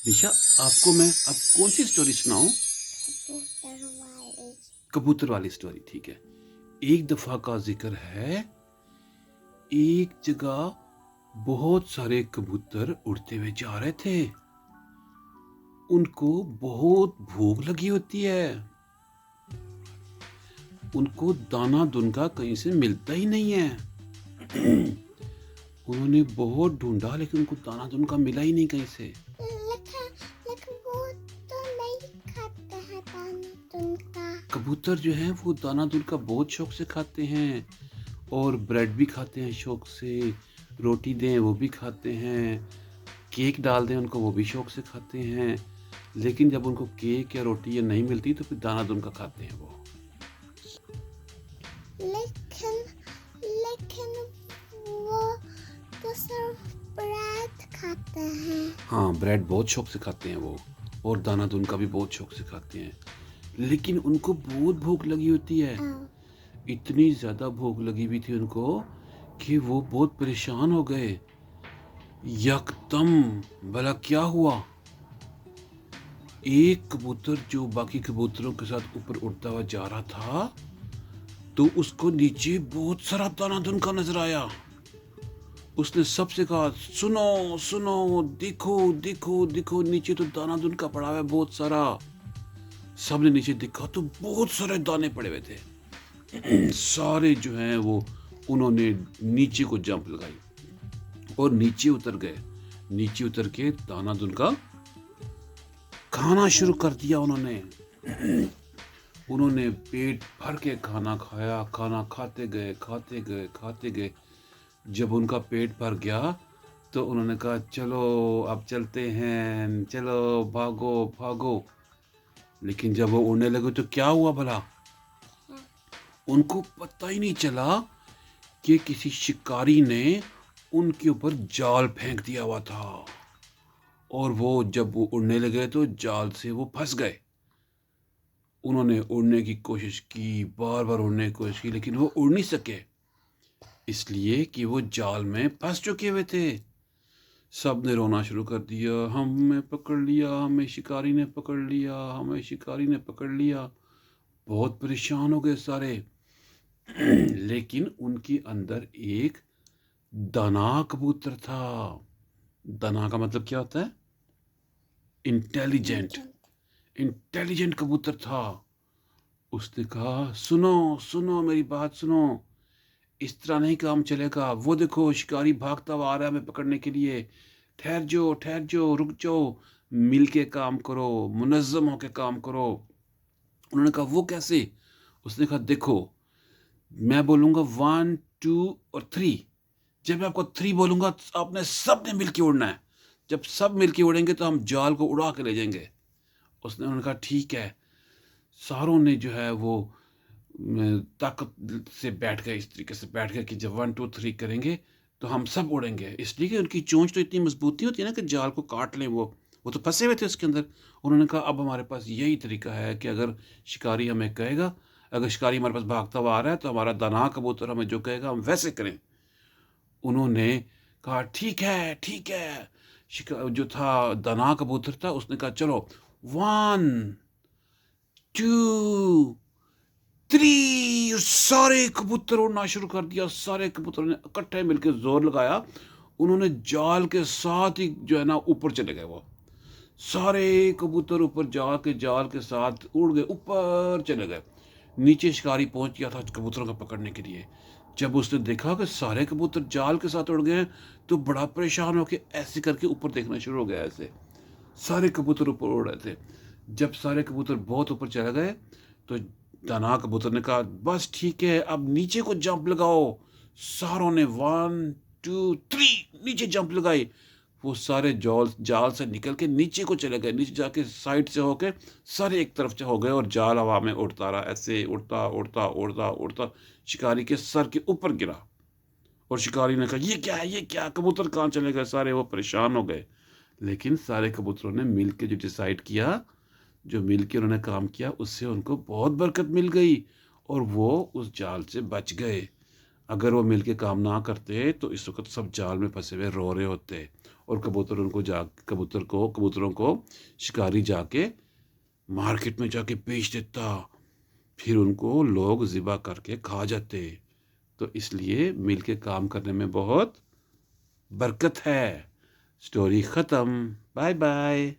निशा, आपको मैं अब कौन सी स्टोरी सुनाऊं? कबूतर वाली। कबूतर वाली स्टोरी, ठीक है। एक दफा का जिक्र है। एक जगह बहुत सारे कबूतर उड़ते हुए जा रहे थे। उनको बहुत भूख लगी होती है। उनको दाना दुनका कहीं से मिलता ही नहीं है। उन्होंने बहुत ढूंढा लेकिन उनको दाना दुनका मिला ही नहीं कहीं से। लेकिन लेकिन वो तो नहीं खाते हैं दाना तुनका। कबूतर जो हैं वो दाना दुनका बहुत शौक से खाते हैं और ब्रेड भी खाते हैं शौक से। रोटी दें वो भी खाते हैं। केक डाल दें उनको वो भी शौक से खाते हैं। लेकिन जब उनको केक या रोटी या नहीं मिलती तो फिर दाना दुनका खाते हैं वो। लेकिन लेकिन वो तो सिर्फ ब्रेड खाते हैं। हाँ, ब्रेड बहुत शौक से खाते हैं वो। और दाना दुनका भी बहुत शौक से खाते हैं। लेकिन उनको बहुत भूख लगी होती है। इतनी ज़्यादा भूख लगी हुई थी उनको कि वो बहुत परेशान हो गए। यकदम भला क्या हुआ? एक कबूतर जो बाकी कबूतरों के साथ ऊपर उड़ता हुआ जा रहा था तो उसको नीचे बहुत सारा दाना दुनका नजर आया। उसने सबसे कहा, सुनो सुनो, देखो देखो देखो, नीचे तो दाना दुनका पड़ा हुआ है बहुत सारा। सबने नीचे देखा तो बहुत सारे दाने पड़े हुए थे। सारे जो हैं वो उन्होंने नीचे को जंप लगाई और नीचे उतर गए। नीचे उतर के दाना दुनका खाना शुरू कर दिया उन्होंने। उन्होंने पेट भर के खाना खाया। खाना खाते गए खाते गए खाते गए। जब उनका पेट भर गया तो उन्होंने कहा, चलो अब चलते हैं, चलो भागो भागो। लेकिन जब वो उड़ने लगे तो क्या हुआ भला? उनको पता ही नहीं चला कि किसी शिकारी ने उनके ऊपर जाल फेंक दिया हुआ था। और वो जब वो उड़ने लगे तो जाल से वो फंस गए। उन्होंने उड़ने की कोशिश की, बार बार उड़ने की कोशिश की, लेकिन वो उड़ नहीं सके। इसलिए कि वो जाल में फंस चुके हुए थे। सब ने रोना शुरू कर दिया, हमें पकड़ लिया, हमें शिकारी ने पकड़ लिया, हमें शिकारी ने पकड़ लिया। बहुत परेशान हो गए सारे। लेकिन उनके अंदर एक दाना कबूतर था। दाना का मतलब क्या होता है? इंटेलिजेंट। इंटेलिजेंट कबूतर था। उसने कहा, सुनो सुनो, मेरी बात सुनो। इस तरह नहीं काम चलेगा। वो देखो शिकारी भागता हुआ आ रहा है हमें पकड़ने के लिए। ठहर जाओ, रुक जाओ। मिल के काम करो, मुनज़्ज़म होके काम करो। उन्होंने कहा, वो कैसे? उसने कहा, देखो, मैं बोलूँगा 1 2 और 3। जब मैं आपको 3 बोलूँगा तो आपने सब ने मिल के उड़ना है। जब सब मिल के उड़ेंगे तो हम जाल को उड़ा के ले जाएंगे। उन्होंने कहा, ठीक है। सारों ने जो है वो ताकत से बैठ गए, इस तरीके से बैठ गए कि जब 1 2 3 करेंगे तो हम सब उड़ेंगे। इसलिए कि उनकी चोंच तो इतनी मजबूती होती है ना कि जाल को काट लें। वो तो फंसे हुए थे उसके अंदर। उन्होंने कहा, अब हमारे पास यही तरीका है कि अगर शिकारी हमें कहेगा, अगर शिकारी हमारे पास भागता हुआ आ रहा है तो हमारा दाना कबूतर हमें जो कहेगा हम वैसे करें। उन्होंने कहा, ठीक है ठीक है। जो था दाना कबूतर था, उसने कहा, चलो 1 2 3। सारे कबूतर उड़ना शुरू कर दिया। सारे कबूतरों ने इकट्ठे मिलकर जोर लगाया। उन्होंने जाल के साथ ही जो है ना ऊपर चले गए। वो सारे कबूतर ऊपर जाके जाल के साथ उड़ गए, ऊपर चले गए। नीचे शिकारी पहुंच गया था कबूतरों को पकड़ने के लिए। जब उसने देखा कि सारे कबूतर जाल के साथ उड़ गए तो बड़ा परेशान होकर ऐसे करके ऊपर देखना शुरू हो गया। ऐसे सारे कबूतर ऊपर उड़ रहे थे। जब सारे कबूतर बहुत ऊपर चले गए तो दाना कबूतर ने कहा, बस ठीक है, अब नीचे को जंप लगाओ। सारों ने 1 2 3 नीचे जंप लगाई। वो सारे जाल जाल से निकल के नीचे को चले गए। नीचे जाके साइड से होके सारे एक तरफ से हो गए और जाल हवा में उड़ता रहा, ऐसे उड़ता उड़ता उड़ता उड़ता शिकारी के सर के ऊपर गिरा। और शिकारी ने कहा, ये क्या है, ये क्या? कबूतर कहाँ चले गए सारे? वो परेशान हो गए। लेकिन सारे कबूतरों ने मिल के जो डिसाइड किया, जो मिल के उन्होंने काम किया, उससे उनको बहुत बरकत मिल गई और वो उस जाल से बच गए। अगर वो मिल के काम ना करते तो इस वक्त सब जाल में फंसे हुए रो रहे होते और कबूतरों को शिकारी जाके मार्केट में जाके बेच देता, फिर उनको लोग ज़िबा करके खा जाते। तो इसलिए मिल के काम करने में बहुत बरकत है। स्टोरी ख़त्म। Bye bye.